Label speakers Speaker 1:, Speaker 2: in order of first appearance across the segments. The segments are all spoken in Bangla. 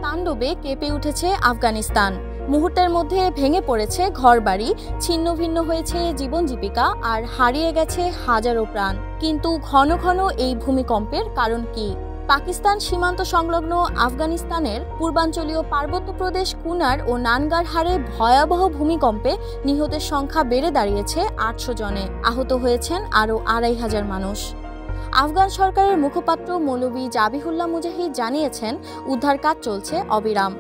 Speaker 1: তাণ্ডবে কেঁপে উঠেছে আফগানিস্তান। মুহূর্তের মধ্যে ভেঙে পড়েছে ঘরবাড়ি, ছিন্ন ভিন্ন হয়েছে জীবন জীবিকা আর হারিয়ে গেছে হাজারো প্রাণ। কিন্তু ঘন ঘন এই ভূমিকম্পের কারণ কি? পাকিস্তান সীমান্ত সংলগ্ন আফগানিস্তানের পূর্বাঞ্চলীয় পার্বত্য প্রদেশ কুনার ও নানগারহারে ভয়াবহ ভূমিকম্পে নিহতের সংখ্যা বেড়ে দাঁড়িয়েছে ৮০০ জনে। আহত হয়েছেন আরও ২৫০০ মানুষ। আফগান সরকারের মুখপাত্র মৌলভী জাবিহুল্লাহ মুজাহিদ জানিয়েছেন, উদ্ধার কাজ চলছে অবিরাম।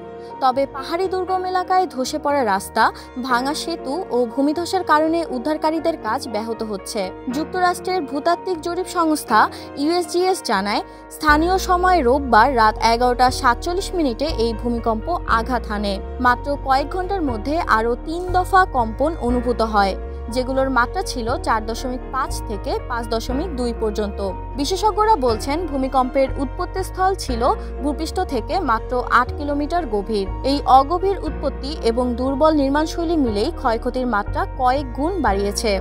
Speaker 1: তবে পাহাড়ি দুর্গম এলাকায় ধসে পড়া রাস্তা, ভাঙা সেতু ও ভূমিধসের কারণে উদ্ধারকারীদের কাজ ব্যাহত হচ্ছে। যুক্তরাষ্ট্রের ভূতাত্ত্বিক জরিপ সংস্থা USGS জানায়, স্থানীয় সময় রোববার রাত ১১টা ৪৭ এই ভূমিকম্প আঘাত হানে। মাত্র কয়েক ঘন্টার মধ্যে আরও ৩ দফা কম্পন অনুভূত হয়, যেগুলোর মাত্রা ছিল ৪.৫ থেকে ৫.২ পর্যন্ত। বিশেষজ্ঞরা বলছেন, ভূমিকম্পের উৎপত্তিস্থল ছিল ভূপৃষ্ঠ থেকে মাত্র ৮ কিলোমিটার গভীর। এই অগভীর উৎপত্তি এবং দুর্বল নির্মাণশৈলী মিলেই ক্ষয়ক্ষতির মাত্রা কয়েক গুণ বাড়িয়েছে।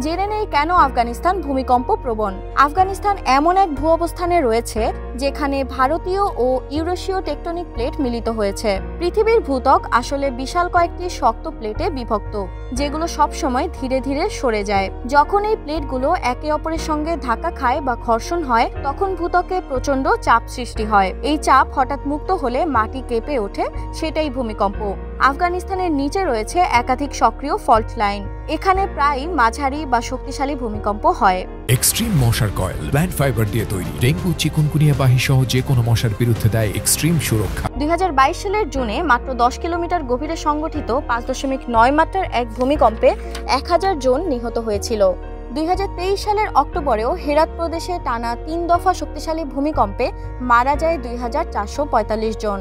Speaker 1: জেনে নেই কেন আফগানিস্তান ভূমিকম্প প্রবণ। আফগানিস্তান এমন এক ভূ অবস্থানে রয়েছে যেখানে ভারতীয় ও ইউরেশীয় টেকটনিক প্লেট মিলিত হয়েছে। পৃথিবীর ভূত্বক আসলে বিশাল কয়েকটি শক্ত প্লেটে বিভক্ত, যেগুলো সবসময় ধীরে ধীরে সরে যায়। যখন এই প্লেটগুলো একে অপরের সঙ্গে ধাক্কা খায় বা ঘর্ষণ হয়, তখন ভূত্বকে প্রচণ্ড চাপ সৃষ্টি হয়। এই চাপ হঠাৎ মুক্ত হলে মাটি কেঁপে ওঠে, সেটাই ভূমিকম্প। আফগানিস্তানের নিচে রয়েছে একাধিক সক্রিয় ফল্ট লাইন। এখানে প্রায় মাঝারি বা শক্তিশালী ভূমিকম্প হয়।
Speaker 2: এক্সট্রিম মশার কয়েল প্ল্যান্ট ফাইবার দিয়ে তৈরি, ডেঙ্গু, চিকুনগুনিয়া বাহি সহ যে কোনো মশার বিরুদ্ধে দেয় এক্সট্রিম সুরক্ষা।
Speaker 1: ২০২২ সালের জুনে মাত্র ১০ কিলোমিটার গভীরে সংঘটিত ৫.৯ মাত্রার এক ভূমিকম্পে ১০০০ জন নিহত হয়েছিল। ২০২৩ সালের অক্টোবরেও হেরাত প্রদেশে টানা ৩ দফা শক্তিশালী ভূমিকম্পে মারা যায় ২৪৪৫ জন।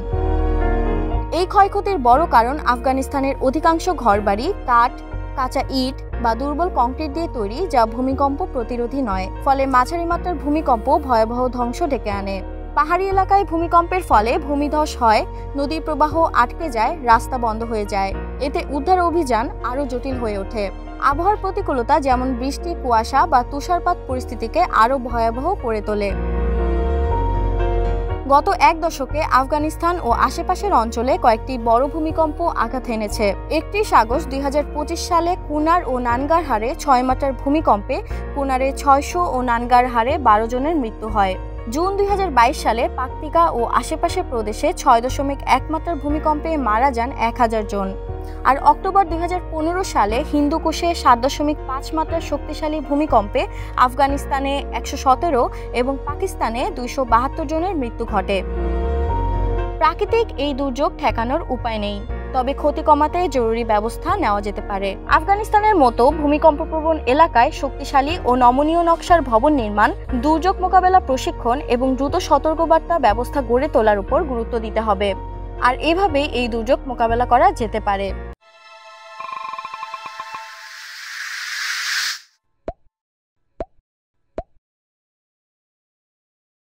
Speaker 1: এই ক্ষয়ক্ষতির বড় কারণ আফগানিস্তানের অধিকাংশ ঘরবাড়ি কাঠ, কাঁচা ইট বা দুর্বল কংক্রিট দিয়ে তৈরি, যা ভূমিকম্প প্রতিরোধী নয়। ফলে মাঝারি মাত্রার ভূমিকম্প ভয়াবহ ধ্বংস ডেকে আনে। পাহাড়ি এলাকায় ভূমিকম্পের ফলে ভূমিধস হয়, নদীর প্রবাহ আটকে যায়, রাস্তা বন্ধ হয়ে যায়। এতে উদ্ধার অভিযান আরও জটিল হয়ে ওঠে। আবহাওয়ার প্রতিকূলতা যেমন বৃষ্টি, কুয়াশা বা তুষারপাত পরিস্থিতিকে আরও ভয়াবহ করে তোলে। গত এক দশকে আফগানিস্তান ও আশেপাশের অঞ্চলে কয়েকটি বড় ভূমিকম্প আঘাত এনেছে। ৩১ আগস্ট ২০২৫ সালে কুনার ও নানগারহারে ৬ মাত্রার ভূমিকম্পে কুনারে ৬০০ ও নানগারহারে ১২ জনের মৃত্যু হয়। জুন ২০২২ সালে পাকতিকা ও আশেপাশের প্রদেশে ৬.১ মাত্রার ভূমিকম্পে মারা যান ১০০০ জন। আর অক্টোবর ২০১৫ সালে হিন্দুকুশে ৭.৫ মাত্রার শক্তিশালী ভূমিকম্পে আফগানিস্তানে ১১৭ এবং পাকিস্তানে ২৭২ জনের মৃত্যু ঘটে। প্রাকৃতিক এই দুর্যোগ ঠেকানোর উপায় নেই, তবে ক্ষতি কমাতে জরুরি ব্যবস্থা নেওয়া যেতে পারে। আফগানিস্তানের মতো ভূমিকম্পপ্রবণ এলাকায় শক্তিশালী ও নমনীয় নকশার ভবন নির্মাণ, দুর্যোগ মোকাবেলা প্রশিক্ষণ এবং দ্রুত সতর্কবার্তা ব্যবস্থা গড়ে তোলার উপর গুরুত্ব দিতে হবে। আর এভাবেই এই দুর্যোগ মোকাবেলা করা যেতে পারে।